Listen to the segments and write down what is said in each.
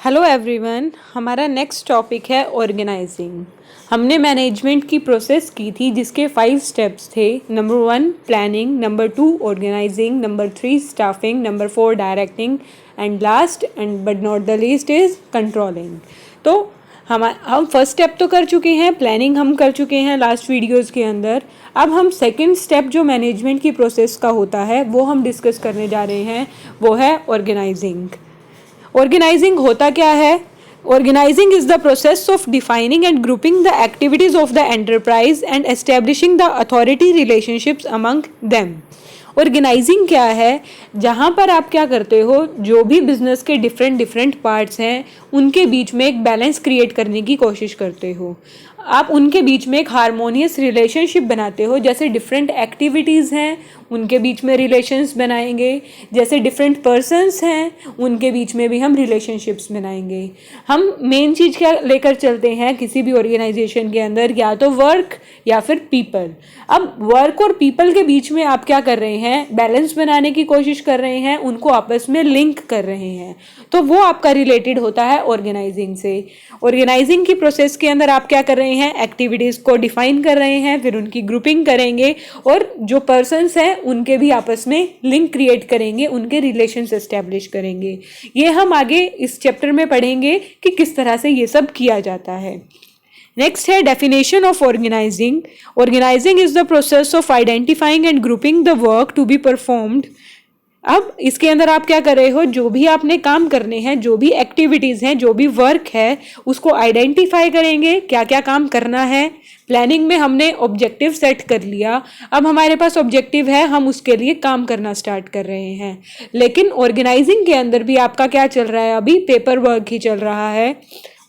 Hello everyone, हमारा next topic है organising. हमने मैनेजमेंट की प्रोसेस की थी जिसके 5 स्टेप्स थे। Number 1 planning, number 2 organising, number 3 staffing, number 4 directing and last and but not the least is controlling. तो हम फर्स्ट स्टेप तो कर चुके हैं, प्लानिंग हम कर चुके हैं लास्ट वीडियोज़ के अंदर। अब हम सेकेंड स्टेप जो मैनेजमेंट की प्रोसेस का होता है वो हम डिस्कस करने जा रहे हैं, वो है ऑर्गेनाइजिंग। ऑर्गेनाइजिंग होता क्या है? Organising is the process of defining and grouping the activities of the enterprise and establishing the authority relationships among them. Organising क्या है? जहाँ पर आप क्या करते हो, जो भी बिजनेस के डिफरेंट डिफरेंट पार्ट्स हैं उनके बीच में एक बैलेंस क्रिएट करने की कोशिश करते हो। आप उनके बीच में एक हारमोनियस रिलेशनशिप बनाते हो। जैसे डिफरेंट एक्टिविटीज़ हैं उनके बीच में रिलेशंस बनाएंगे, जैसे डिफरेंट पर्सन्स हैं उनके बीच में भी हम रिलेशनशिप्स बनाएंगे। हम मेन चीज़ क्या लेकर चलते हैं किसी भी ऑर्गेनाइजेशन के अंदर, या तो वर्क या फिर पीपल। अब वर्क और पीपल के बीच में आप क्या कर रहे हैं? बैलेंस बनाने की कोशिश कर रहे हैं, उनको आपस में लिंक कर रहे हैं। तो वो आपका रिलेटेड होता है ऑर्गेनाइजिंग से। ऑर्गेनाइजिंग की प्रोसेस के अंदर आप क्या कर रहे हैं? एक्टिविटीज़ को डिफाइन कर रहे हैं, फिर उनकी ग्रुपिंग करेंगे और जो पर्सन्स हैं उनके भी आपस में लिंक क्रिएट करेंगे, उनके रिलेशंस एस्टेब्लिश करेंगे। ये हम आगे इस चैप्टर में पढ़ेंगे कि किस तरह से ये सब किया जाता है। नेक्स्ट है definition of organising. Organising is the process of identifying and grouping the work to be performed. अब इसके अंदर आप क्या कर रहे हो? जो भी आपने काम करने हैं, जो भी एक्टिविटीज़ हैं, जो भी वर्क है, उसको आइडेंटिफाई करेंगे क्या क्या काम करना है। प्लानिंग में हमने ऑब्जेक्टिव सेट कर लिया, अब हमारे पास ऑब्जेक्टिव है, हम उसके लिए काम करना स्टार्ट कर रहे हैं। लेकिन ऑर्गेनाइजिंग के अंदर भी आपका क्या चल रहा है? अभी पेपर वर्क ही चल रहा है।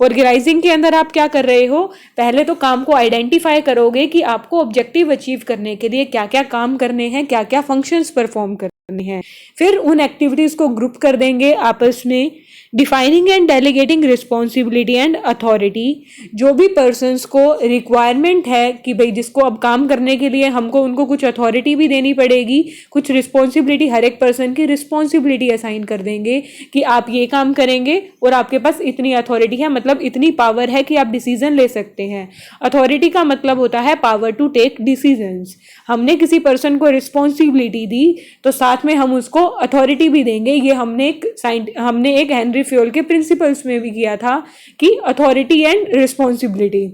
ऑर्गेनाइजिंग के अंदर आप क्या कर रहे हो? पहले तो काम को आइडेंटिफाई करोगे कि आपको ऑब्जेक्टिव अचीव करने के लिए क्या क्या काम करने हैं, क्या क्या फंक्शंस परफॉर्म करने हैं। फिर उन एक्टिविटीज़ को ग्रुप कर देंगे आपस में। Defining and delegating responsibility and authority. जो भी पर्सन्स को रिक्वायरमेंट है कि भाई जिसको अब काम करने के लिए हमको उनको कुछ अथॉरिटी भी देनी पड़ेगी, कुछ रिस्पॉन्सिबिलिटी, हर एक पर्सन की रिस्पॉन्सिबिलिटी असाइन कर देंगे कि आप ये काम करेंगे और आपके पास इतनी अथॉरिटी है, मतलब इतनी पावर है कि आप डिसीजन ले सकते हैं। अथॉरिटी का मतलब होता है पावर टू टेक डिसीजंस। हमने किसी पर्सन को रिस्पॉन्सिबिलिटी दी तो साथ में हम उसको अथॉरिटी भी देंगे। ये हमने एक हेनरी फ्योल के प्रिंसिपल्स में भी किया था कि अथॉरिटी एंड रिस्पॉन्सिबिलिटी,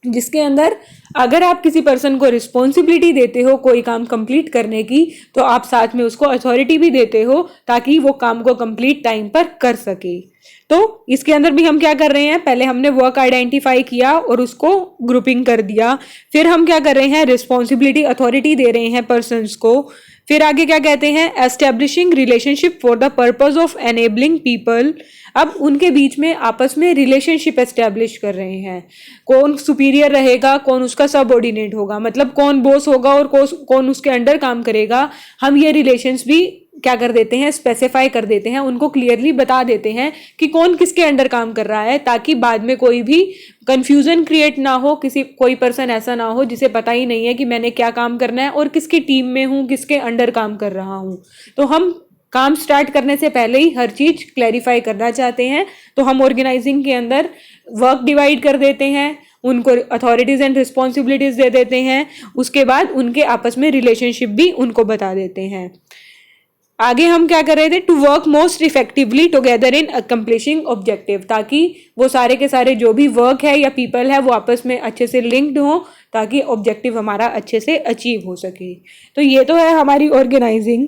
जिसके अंदर अगर आप किसी पर्सन को रिस्पॉन्सिबिलिटी देते हो कोई काम कंप्लीट करने की, तो आप साथ में उसको अथॉरिटी भी देते हो ताकि वो काम को कंप्लीट टाइम पर कर सके। तो इसके अंदर भी हम क्या कर रहे हैं? पहले हमने वर्क आइडेंटिफाई किया और उसको ग्रुपिंग कर दिया। फिर हम क्या कर रहे हैं? रिस्पॉन्सिबिलिटी, अथॉरिटी दे रहे हैं पर्सन्स को। फिर आगे क्या कहते हैं? Establishing relationship for the purpose of enabling people. अब उनके बीच में आपस में रिलेशनशिप एस्टेब्लिश कर रहे हैं। कौन सुपीरियर रहेगा, कौन उसका सबऑर्डिनेट होगा, मतलब कौन बॉस होगा और कौन उसके अंडर काम करेगा। हम ये रिलेशंस भी क्या कर देते हैं? स्पेसिफाई कर देते हैं, उनको क्लियरली बता देते हैं कि कौन किसके अंडर काम कर रहा है, ताकि बाद में कोई भी कंफ्यूजन क्रिएट ना हो। कोई पर्सन ऐसा ना हो जिसे पता ही नहीं है कि मैंने क्या काम करना है और किसकी टीम में हूँ, किसके अंडर काम कर रहा हूँ। तो हम काम स्टार्ट करने से पहले ही हर चीज क्लैरिफाई करना चाहते हैं। तो हम ऑर्गेनाइजिंग के अंदर वर्क डिवाइड कर देते हैं, उनको अथॉरिटीज एंड रिस्पॉन्सिबिलिटीज दे देते हैं, उसके बाद उनके आपस में रिलेशनशिप भी उनको बता देते हैं। आगे हम क्या कर रहे थे? To work most effectively together in accomplishing objective, ताकि वो सारे के सारे जो भी वर्क है या पीपल है वो आपस में अच्छे से लिंक्ड हो, ताकि ऑब्जेक्टिव हमारा अच्छे से अचीव हो सके। तो ये तो है हमारी ऑर्गेनाइजिंग।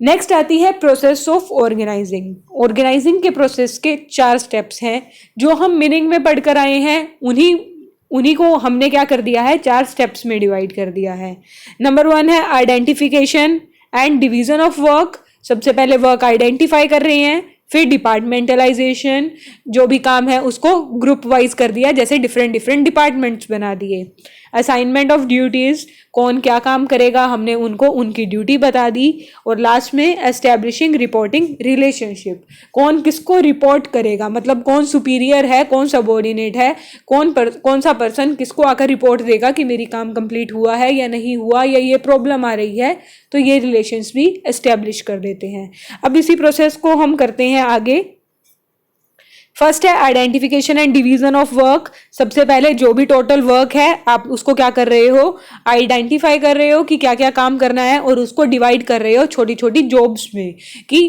नेक्स्ट आती है प्रोसेस ऑफ ऑर्गेनाइजिंग। ऑर्गेनाइजिंग के प्रोसेस के 4 स्टेप्स हैं जो हम मीनिंग में पढ़कर आए हैं। उन्हीं को हमने क्या कर दिया है? 4 स्टेप्स में डिवाइड कर दिया है। नंबर 1 है identification and division of work. सबसे पहले वर्क आइडेंटिफाई कर रहे हैं, फिर डिपार्टमेंटलाइजेशन, जो भी काम है उसको ग्रुप वाइज कर दिया, जैसे डिफरेंट डिफरेंट डिपार्टमेंट्स बना दिए। असाइनमेंट ऑफ ड्यूटीज, कौन क्या काम करेगा, हमने उनको उनकी ड्यूटी बता दी। और लास्ट में एस्टेब्लिशिंग रिपोर्टिंग रिलेशनशिप, कौन किसको रिपोर्ट करेगा, मतलब कौन सुपीरियर है, कौन सबऑर्डिनेट है, कौन सा पर्सन किसको आकर रिपोर्ट देगा कि मेरी काम कंप्लीट हुआ है या नहीं हुआ, या ये प्रॉब्लम आ रही है। तो ये रिलेशंस भी एस्टेब्लिश कर देते हैं। अब इसी प्रोसेस को हम करते हैं आगे। फर्स्ट है identification and division of work. सबसे पहले जो भी टोटल वर्क है आप उसको क्या कर रहे हो, आइडेंटिफाई कर रहे हो कि क्या क्या काम करना है और उसको डिवाइड कर रहे हो छोटी छोटी जॉब्स में कि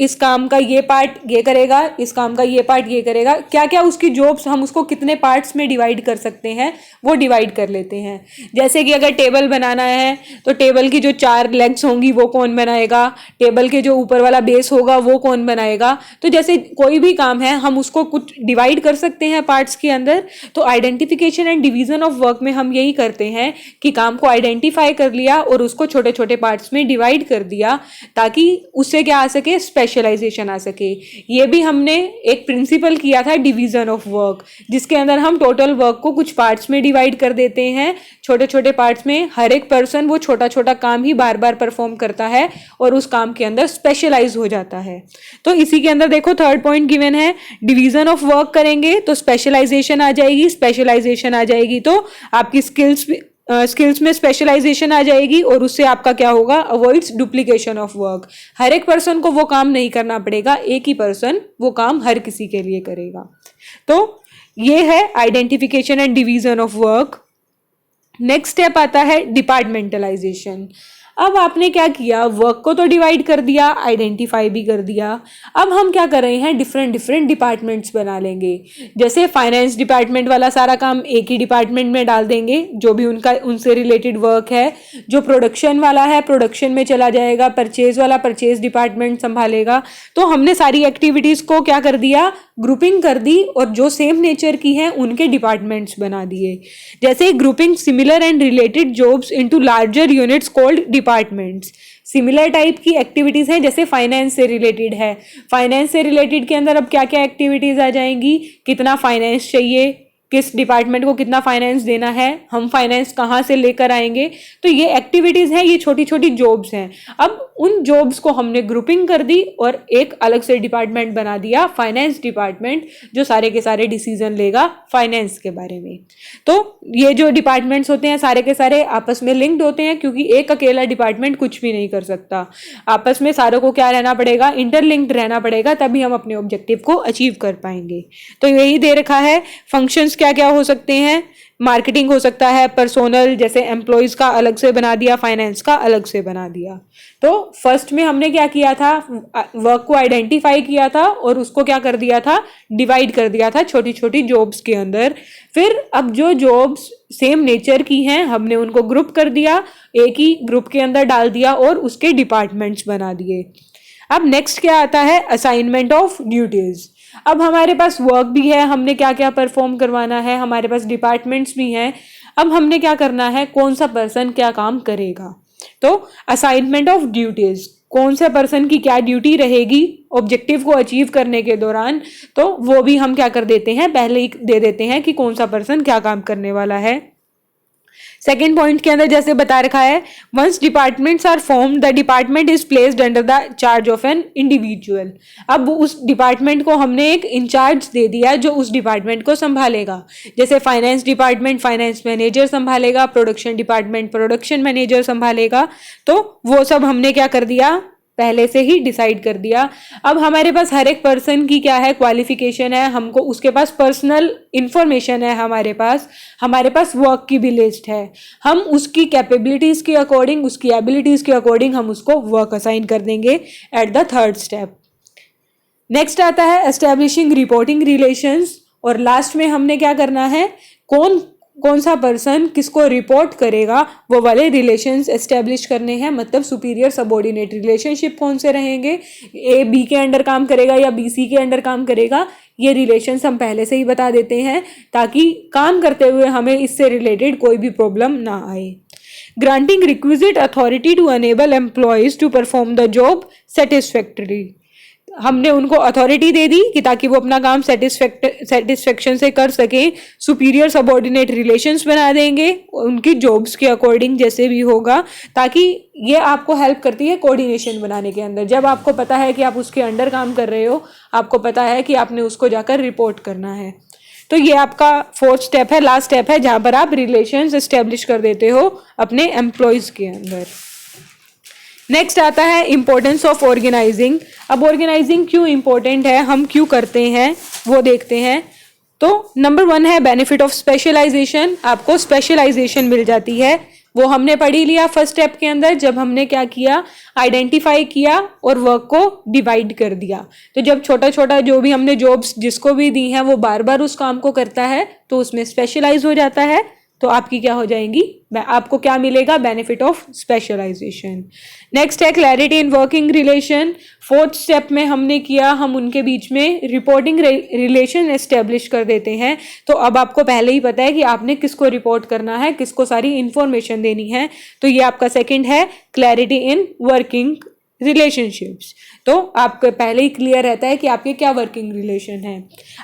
इस काम का ये पार्ट ये करेगा, इस काम का ये पार्ट ये करेगा, क्या क्या उसकी जॉब्स, हम उसको कितने पार्ट्स में डिवाइड कर सकते हैं वो डिवाइड कर लेते हैं। जैसे कि अगर टेबल बनाना है तो टेबल की जो 4 लेग्स होंगी वो कौन बनाएगा, टेबल के जो ऊपर वाला बेस होगा वो कौन बनाएगा। तो जैसे कोई भी काम है हम उसको कुछ डिवाइड कर सकते हैं पार्ट्स के अंदर। तो identification and division of work में हम यही करते हैं कि काम को आइडेंटिफाई कर लिया और उसको छोटे छोटे पार्ट्स में डिवाइड कर दिया ताकि उससे क्या आ सके, स्पेशलाइजेशन आ सके। ये भी हमने एक प्रिंसिपल किया था डिवीजन ऑफ वर्क, जिसके अंदर हम टोटल वर्क को कुछ पार्ट्स में डिवाइड कर देते हैं, छोटे छोटे पार्ट्स में। हर एक पर्सन वो छोटा छोटा काम ही बार बार परफॉर्म करता है और उस काम के अंदर स्पेशलाइज हो जाता है। तो इसी के अंदर देखो थर्ड पॉइंट गिवन है, डिवीजन ऑफ वर्क करेंगे तो स्पेशलाइजेशन आ जाएगी, स्पेशलाइजेशन आ जाएगी तो आपकी स्किल्स में स्पेशलाइजेशन आ जाएगी और उससे आपका क्या होगा, अवॉइड्स डुप्लीकेशन ऑफ वर्क। हर एक पर्सन को वो काम नहीं करना पड़ेगा, एक ही पर्सन वो काम हर किसी के लिए करेगा। तो ये है identification and division of work. Next step आता है डिपार्टमेंटलाइजेशन। अब आपने क्या किया, वर्क को तो डिवाइड कर दिया, आइडेंटिफाई भी कर दिया। अब हम क्या कर रहे हैं, डिफरेंट डिफरेंट डिपार्टमेंट्स बना लेंगे। जैसे फाइनेंस डिपार्टमेंट वाला सारा काम एक ही डिपार्टमेंट में डाल देंगे, जो भी उनका उनसे रिलेटेड वर्क है। जो प्रोडक्शन वाला है प्रोडक्शन में चला जाएगा, परचेज वाला परचेज डिपार्टमेंट संभालेगा। तो हमने सारी एक्टिविटीज को क्या कर दिया, ग्रुपिंग कर दी और जो सेम नेचर की है उनके डिपार्टमेंट्स बना दिए। जैसे grouping similar and related jobs into larger units called departments. Similar type की एक्टिविटीज हैं, जैसे फाइनेंस से रिलेटेड है, फाइनेंस से रिलेटेड के अंदर अब क्या क्या एक्टिविटीज आ जाएंगी, कितना फाइनेंस चाहिए, किस डिपार्टमेंट को कितना फाइनेंस देना है, हम फाइनेंस कहाँ से लेकर आएंगे। तो ये एक्टिविटीज हैं, ये छोटी छोटी जॉब्स हैं। अब उन जॉब्स को हमने ग्रुपिंग कर दी और एक अलग से डिपार्टमेंट बना दिया, फाइनेंस डिपार्टमेंट, जो सारे के सारे डिसीजन लेगा फाइनेंस के बारे में। तो ये जो डिपार्टमेंट्स होते हैं सारे के सारे आपस में लिंक्ड होते हैं, क्योंकि एक अकेला डिपार्टमेंट कुछ भी नहीं कर सकता। आपस में सारों को क्या रहना पड़ेगा, इंटरलिंक्ड रहना पड़ेगा, तभी हम अपने ऑब्जेक्टिव को अचीव कर पाएंगे। तो यही दे रखा है। फंक्शंस क्या क्या हो सकते हैं, मार्केटिंग हो सकता है, पर्सोनल जैसे एम्प्लॉयज का अलग से बना दिया, फाइनेंस का अलग से बना दिया। तो फर्स्ट में हमने क्या किया था, वर्क को आइडेंटिफाई किया था और उसको क्या कर दिया था, डिवाइड कर दिया था छोटी छोटी जॉब्स के अंदर। फिर अब जो जॉब्स सेम नेचर की हैं हमने उनको ग्रुप कर दिया, एक ही ग्रुप के अंदर डाल दिया और उसके डिपार्टमेंट्स बना दिए। अब नेक्स्ट क्या आता है, असाइनमेंट ऑफ ड्यूटीज। अब हमारे पास वर्क भी है, हमने क्या क्या परफॉर्म करवाना है, हमारे पास डिपार्टमेंट्स भी हैं। अब हमने क्या करना है, कौन सा पर्सन क्या काम करेगा। तो असाइनमेंट ऑफ ड्यूटीज, कौन सा पर्सन की क्या ड्यूटी रहेगी ऑब्जेक्टिव को अचीव करने के दौरान, तो वो भी हम क्या कर देते हैं, पहले ही दे देते हैं कि कौन सा पर्सन क्या काम करने वाला है। सेकेंड पॉइंट के अंदर जैसे बता रखा है, once departments are formed the department is placed under the charge of an individual. अब उस डिपार्टमेंट को हमने एक इंचार्ज दे दिया जो उस डिपार्टमेंट को संभालेगा। जैसे फाइनेंस डिपार्टमेंट फाइनेंस मैनेजर संभालेगा, प्रोडक्शन डिपार्टमेंट प्रोडक्शन मैनेजर संभालेगा। तो वो सब हमने क्या कर दिया, पहले से ही डिसाइड कर दिया। अब हमारे पास हर एक पर्सन की क्या है, क्वालिफिकेशन है, हमको उसके पास पर्सनल इंफॉर्मेशन है, हमारे पास वर्क की भी लिस्ट है। हम उसकी कैपेबिलिटीज के अकॉर्डिंग, उसकी एबिलिटीज के अकॉर्डिंग हम उसको वर्क असाइन कर देंगे at the third step. Next आता है एस्टेब्लिशिंग रिपोर्टिंग रिलेशंस, और लास्ट में हमने क्या करना है, कौन सा पर्सन किसको रिपोर्ट करेगा वो वाले रिलेशंस एस्टेब्लिश करने हैं। मतलब सुपीरियर सबऑर्डिनेट रिलेशनशिप कौन से रहेंगे, ए बी के अंडर काम करेगा या बी सी के अंडर काम करेगा, ये रिलेशंस हम पहले से ही बता देते हैं ताकि काम करते हुए हमें इससे रिलेटेड कोई भी प्रॉब्लम ना आए। Granting requisite authority to enable employees to perform the job satisfactory. हमने उनको अथॉरिटी दे दी कि ताकि वो अपना काम सेटिस्फेक्शन से कर सकें। सुपीरियर सबऑर्डिनेट रिलेशंस बना देंगे उनकी जॉब्स के अकॉर्डिंग जैसे भी होगा, ताकि ये आपको हेल्प करती है कोऑर्डिनेशन बनाने के अंदर। जब आपको पता है कि आप उसके अंडर काम कर रहे हो, आपको पता है कि आपने उसको जाकर रिपोर्ट करना है। तो ये आपका फोर्थ स्टेप है, लास्ट स्टेप है, जहाँ पर आप रिलेशंस एस्टेब्लिश कर देते हो अपने एम्प्लॉयज के अंदर। नेक्स्ट आता है इम्पोर्टेंस ऑफ ऑर्गेनाइजिंग। अब ऑर्गेनाइजिंग क्यों इम्पोर्टेंट है, हम क्यों करते हैं, वो देखते हैं। तो नंबर 1 है बेनिफिट ऑफ स्पेशलाइजेशन। आपको स्पेशलाइजेशन मिल जाती है, वो हमने पढ़ ही लिया फर्स्ट स्टेप के अंदर, जब हमने क्या किया, आइडेंटिफाई किया और वर्क को डिवाइड कर दिया। तो जब छोटा छोटा जो भी हमने जॉब्स जिसको भी दी हैं वो बार बार उस काम को करता है तो उसमें स्पेशलाइज हो जाता है, तो आपकी क्या हो जाएंगी, आपको क्या मिलेगा, बेनिफिट ऑफ स्पेशलाइजेशन। नेक्स्ट है clarity in working relation. Fourth step में हमने किया, हम उनके बीच में रिपोर्टिंग रिलेशन एस्टेब्लिश कर देते हैं। तो अब आपको पहले ही पता है कि आपने किसको रिपोर्ट करना है, किसको सारी इंफॉर्मेशन देनी है। तो ये आपका सेकंड है क्लैरिटी इन वर्किंग रिलेशनशिप्स। तो आपको पहले ही क्लियर रहता है कि आपके क्या वर्किंग रिलेशन है।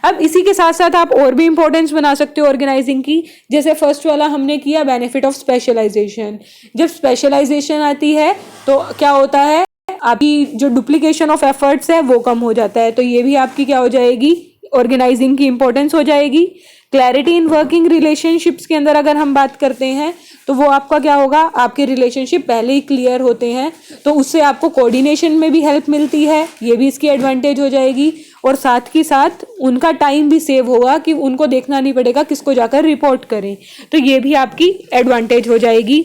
अब इसी के साथ साथ आप और भी इंपॉर्टेंस बना सकते हो ऑर्गेनाइजिंग की। जैसे फर्स्ट वाला हमने किया बेनिफिट ऑफ स्पेशलाइजेशन। जब स्पेशलाइजेशन आती है तो क्या होता है, आपकी जो डुप्लीकेशन ऑफ एफर्ट्स है वो कम हो जाता है। तो ये भी आपकी क्या हो जाएगी, ऑर्गेनाइजिंग की इंपॉर्टेंस हो जाएगी। क्लैरिटी इन वर्किंग रिलेशनशिप्स के अंदर अगर हम बात करते हैं तो वो आपका क्या होगा, आपके रिलेशनशिप पहले ही क्लियर होते हैं तो उससे आपको कोऑर्डिनेशन में भी हेल्प मिलती है, ये भी इसकी एडवांटेज हो जाएगी। और साथ ही साथ उनका टाइम भी सेव होगा कि उनको देखना नहीं पड़ेगा किसको जाकर रिपोर्ट करें, तो ये भी आपकी एडवांटेज हो जाएगी।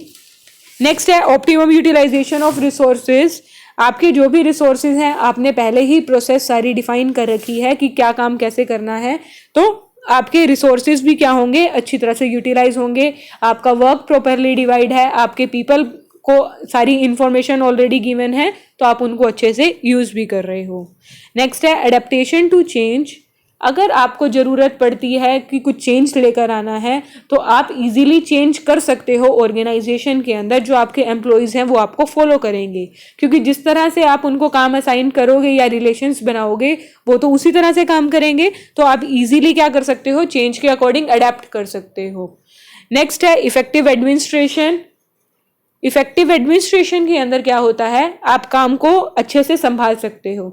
नेक्स्ट है ऑप्टिमम यूटिलाइजेशन ऑफ रिसोर्सेज। आपके जो भी रिसोर्सेज हैं आपने पहले ही प्रोसेस सारी डिफाइन कर रखी है कि क्या काम कैसे करना है, तो आपके रिसोर्सेज भी क्या होंगे, अच्छी तरह से यूटिलाइज होंगे। आपका वर्क प्रॉपरली डिवाइड है, आपके पीपल को सारी इंफॉर्मेशन ऑलरेडी गिवन है तो आप उनको अच्छे से यूज भी कर रहे हो। नेक्स्ट है एडेप्टेशन टू चेंज। अगर आपको ज़रूरत पड़ती है कि कुछ चेंज लेकर आना है तो आप इजीली चेंज कर सकते हो ऑर्गेनाइजेशन के अंदर। जो आपके एम्प्लॉयज़ हैं वो आपको फॉलो करेंगे, क्योंकि जिस तरह से आप उनको काम असाइन करोगे या रिलेशंस बनाओगे वो तो उसी तरह से काम करेंगे। तो आप इजीली क्या कर सकते हो, चेंज के अकॉर्डिंग अडेप्ट कर सकते हो। नेक्स्ट है इफेक्टिव एडमिनिस्ट्रेशन। इफेक्टिव एडमिनिस्ट्रेशन के अंदर क्या होता है, आप काम को अच्छे से संभाल सकते हो।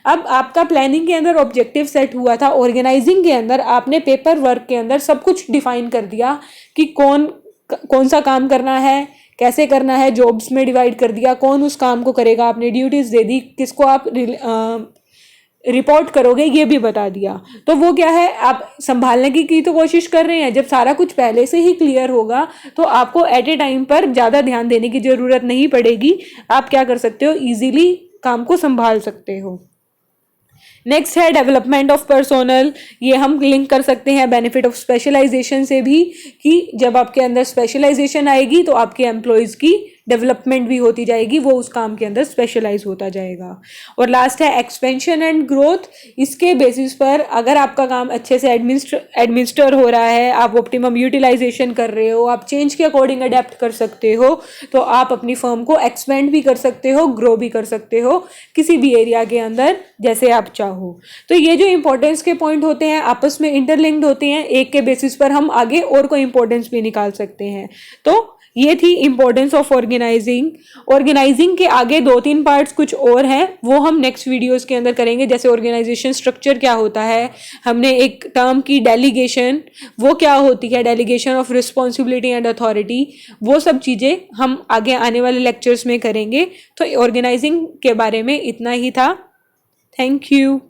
अब आपका प्लानिंग के अंदर ऑब्जेक्टिव सेट हुआ था, ऑर्गेनाइजिंग के अंदर आपने पेपर वर्क के अंदर सब कुछ डिफाइन कर दिया कि कौन सा काम करना है, कैसे करना है, जॉब्स में डिवाइड कर दिया, कौन उस काम को करेगा, आपने ड्यूटीज दे दी, किसको आप रिपोर्ट करोगे ये भी बता दिया। तो वो क्या है, आप संभालने की तो कोशिश कर रहे हैं। जब सारा कुछ पहले से ही क्लियर होगा तो आपको एट ए टाइम पर ज़्यादा ध्यान देने की ज़रूरत नहीं पड़ेगी। आप क्या कर सकते हो, इजीली काम को संभाल सकते हो। नेक्स्ट है डेवलपमेंट ऑफ पर्सोनल। ये हम लिंक कर सकते हैं बेनिफिट ऑफ स्पेशलाइजेशन से भी, कि जब आपके अंदर स्पेशलाइजेशन आएगी तो आपके एम्प्लॉयज़ की डेवलपमेंट भी होती जाएगी, वो उस काम के अंदर स्पेशलाइज होता जाएगा। और लास्ट है एक्सपेंशन एंड ग्रोथ। इसके बेसिस पर अगर आपका काम अच्छे से एडमिनिस्टर हो रहा है, आप ऑप्टिमम यूटिलाइजेशन कर रहे हो, आप चेंज के अकॉर्डिंग अडेप्ट कर सकते हो, तो आप अपनी फर्म को एक्सपेंड भी कर सकते हो, ग्रो भी कर सकते हो किसी भी एरिया के अंदर जैसे आप चाहो। तो ये जो इंपॉर्टेंस के पॉइंट होते हैं आपस में इंटरलिंक्ड होते हैं, एक के बेसिस पर हम आगे और कोई इंपॉर्टेंस भी निकाल सकते हैं। तो ये थी इंपॉर्टेंस ऑफ ऑर्गेनाइजिंग। ऑर्गेनाइजिंग के आगे 2-3 पार्ट्स कुछ और हैं, वो हम नेक्स्ट वीडियोस के अंदर करेंगे। जैसे ऑर्गेनाइजेशन स्ट्रक्चर क्या होता है, हमने एक टर्म की डेलीगेशन, वो क्या होती है, delegation of responsibility and authority, वो सब चीज़ें हम आगे आने वाले लेक्चर्स में करेंगे। तो ऑर्गेनाइजिंग के बारे में इतना ही था। Thank you.